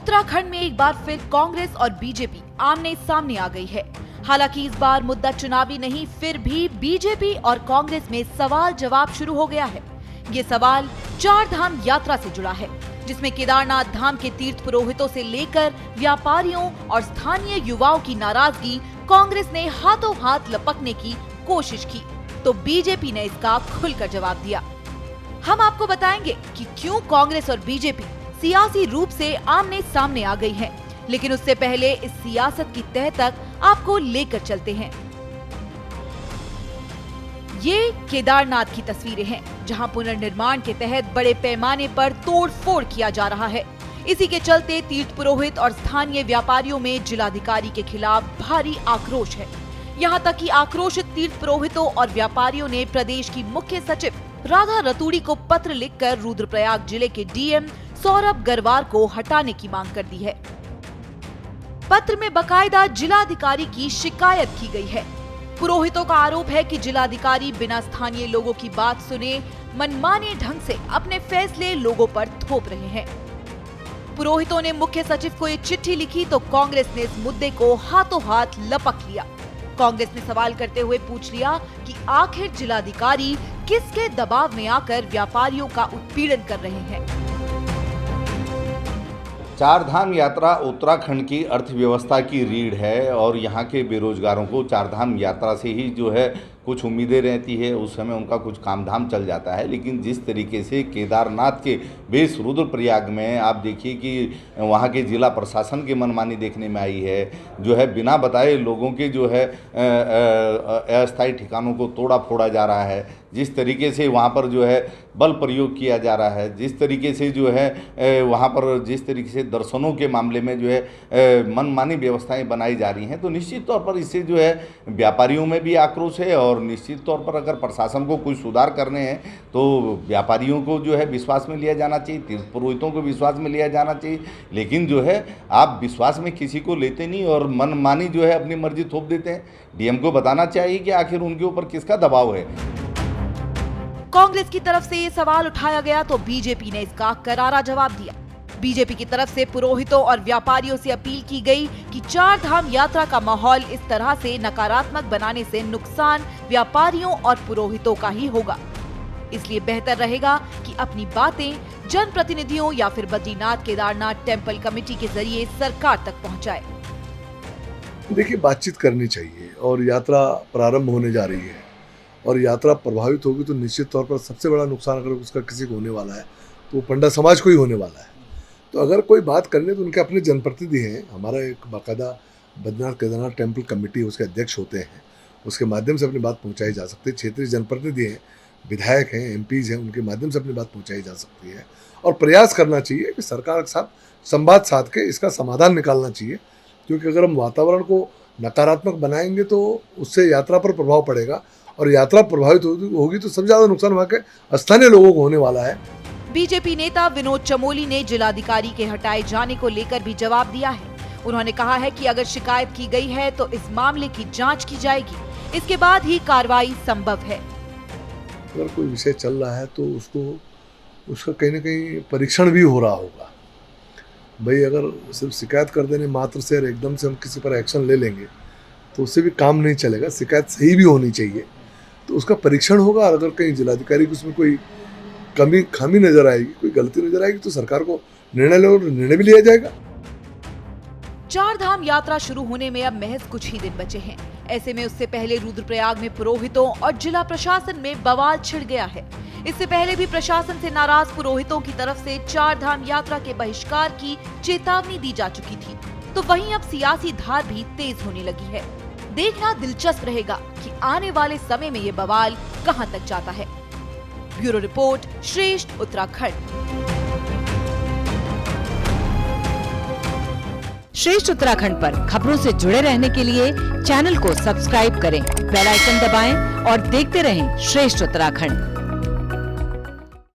उत्तराखंड में एक बार फिर कांग्रेस और बीजेपी आमने सामने आ गई है। हालांकि इस बार मुद्दा चुनावी नहीं, फिर भी बीजेपी और कांग्रेस में सवाल जवाब शुरू हो गया है। ये सवाल चार धाम यात्रा से जुड़ा है, जिसमें केदारनाथ धाम के तीर्थ पुरोहितों से लेकर व्यापारियों और स्थानीय युवाओं की नाराजगी कांग्रेस ने हाथों हाथ लपकने की कोशिश की, तो बीजेपी ने इसका खुलकर जवाब दिया। हम आपको बताएंगे कि क्यों कांग्रेस और बीजेपी सियासी रूप से आमने सामने आ गई हैं, लेकिन उससे पहले इस सियासत की तह तक आपको लेकर चलते हैं। ये केदारनाथ की तस्वीरें हैं, जहां पुनर्निर्माण के तहत बड़े पैमाने पर तोड़फोड़ किया जा रहा है। इसी के चलते तीर्थ पुरोहित और स्थानीय व्यापारियों में जिलाधिकारी के खिलाफ भारी आक्रोश है। यहाँ तक कि आक्रोशित तीर्थ पुरोहितों और व्यापारियों ने प्रदेश की मुख्य सचिव राधा रतूड़ी को पत्र लिखकर रुद्रप्रयाग जिले के डीएम सौरभ गरवार को हटाने की मांग कर दी है। पत्र में बकायदा जिलाधिकारी की शिकायत की गई है। पुरोहितों का आरोप है कि जिलाधिकारी बिना स्थानीय लोगों की बात सुने मनमाने ढंग से अपने फैसले लोगों पर थोप रहे हैं। पुरोहितों ने मुख्य सचिव को ये चिट्ठी लिखी तो कांग्रेस ने इस मुद्दे को हाथों हाथ लपक लिया। कांग्रेस ने सवाल करते हुए पूछ लिया कि आखिर जिलाधिकारी किसके दबाव में आकर व्यापारियों का उत्पीड़न कर रहे हैं। चार धाम यात्रा उत्तराखंड की अर्थव्यवस्था की रीढ़ है और यहाँ के बेरोजगारों को चार धाम यात्रा से ही जो है कुछ उम्मीदें रहती है, उस समय उनका कुछ काम धाम चल जाता है। लेकिन जिस तरीके से केदारनाथ के बेस रुद्रप्रयाग में आप देखिए कि वहाँ के जिला प्रशासन की मनमानी देखने में आई है, जो है बिना बताए लोगों के जो है अस्थायी ठिकानों को तोड़ा फोड़ा जा रहा है, जिस तरीके से वहाँ पर जो है बल प्रयोग किया जा रहा है, जिस तरीके से जो है वहाँ पर जिस तरीके से दर्शनों के मामले में जो है मनमानी व्यवस्थाएं बनाई जा रही हैं, तो निश्चित तौर पर इससे जो है व्यापारियों में भी आक्रोश है। और निश्चित तौर पर अगर प्रशासन को कुछ सुधार करने हैं तो व्यापारियों को जो है विश्वास में लिया जाना चाहिए, तीर्थ पुरोहितों को विश्वास में लिया जाना चाहिए। लेकिन जो है आप विश्वास में किसी को लेते नहीं और मनमानी जो है अपनी मर्जी थोप देते हैं। डीएम को बताना चाहिए कि आखिर उनके ऊपर किसका दबाव है। कांग्रेस की तरफ से ये सवाल उठाया गया तो बीजेपी ने इसका करारा जवाब दिया। बीजेपी की तरफ से पुरोहितों और व्यापारियों से अपील की गई कि चार धाम यात्रा का माहौल इस तरह से नकारात्मक बनाने से नुकसान व्यापारियों और पुरोहितों का ही होगा। इसलिए बेहतर रहेगा कि अपनी बातें जनप्रतिनिधियों या फिर बद्रीनाथ केदारनाथ टेम्पल कमेटी के जरिए सरकार तक पहुंचाए। देखिए, बातचीत करनी चाहिए और यात्रा प्रारंभ होने जा रही है और यात्रा प्रभावित होगी तो निश्चित तौर पर सबसे बड़ा नुकसान अगर उसका किसी को होने वाला है तो पंडा समाज को ही होने वाला है। तो अगर कोई बात करने तो उनके अपने जनप्रतिनिधि हैं। हमारा एक बाकायदा बद्रीनाथ केदारनाथ टेम्पल कमेटी उसके अध्यक्ष होते हैं, उसके माध्यम से अपनी बात पहुंचाई जा सकती है। क्षेत्रीय जनप्रतिनिधि हैं, विधायक हैं, एमपीज हैं, उनके माध्यम से अपनी बात पहुंचाई जा सकती है। और प्रयास करना चाहिए कि सरकार के साथ संवाद साध के इसका समाधान निकालना चाहिए, क्योंकि अगर हम वातावरण को नकारात्मक बनाएंगे तो उससे यात्रा पर प्रभाव पड़ेगा और यात्रा प्रभावित होगी तो सबसे ज़्यादा नुकसान वहाँ के स्थानीय लोगों को होने वाला है। बीजेपी नेता विनोद चमोली ने जिलाधिकारी के हटाए जाने को लेकर भी जवाब दिया है। उन्होंने कहा है कि अगर शिकायत की गई है तो इस मामले की जांच की जाएगी, इसके बाद ही कार्रवाई संभव है। अगर कोई विषय चल रहा है तो उसका कहीं न कहीं परीक्षण भी हो रहा होगा। भाई, अगर सिर्फ शिकायत कर देने मात्र से और एकदम से हम किसी पर एक्शन ले लेंगे तो उससे भी काम नहीं चलेगा। शिकायत सही भी होनी चाहिए, तो उसका परीक्षण होगा। और अगर कहीं जिलाधिकारी को उसमें कोई खामी नजर आएगी, कोई गलती नजर आएगी तो सरकार को निर्णय भी लिया जाएगा। चार धाम यात्रा शुरू होने में अब महज कुछ ही दिन बचे हैं। ऐसे में उससे पहले रुद्रप्रयाग में पुरोहितों और जिला प्रशासन में बवाल छिड़ गया है। इससे पहले भी प्रशासन से नाराज पुरोहितों की तरफ से चार धाम यात्रा के बहिष्कार की चेतावनी दी जा चुकी थी, तो वहीं अब सियासी धार भी तेज होने लगी है। देखना दिलचस्प रहेगा कि आने वाले समय में ये बवाल कहां तक जाता है। ब्यूरो रिपोर्ट, श्रेष्ठ उत्तराखंड। श्रेष्ठ उत्तराखंड पर खबरों से जुड़े रहने के लिए चैनल को सब्सक्राइब करें, बेल आइकन दबाएं और देखते रहें श्रेष्ठ उत्तराखंड।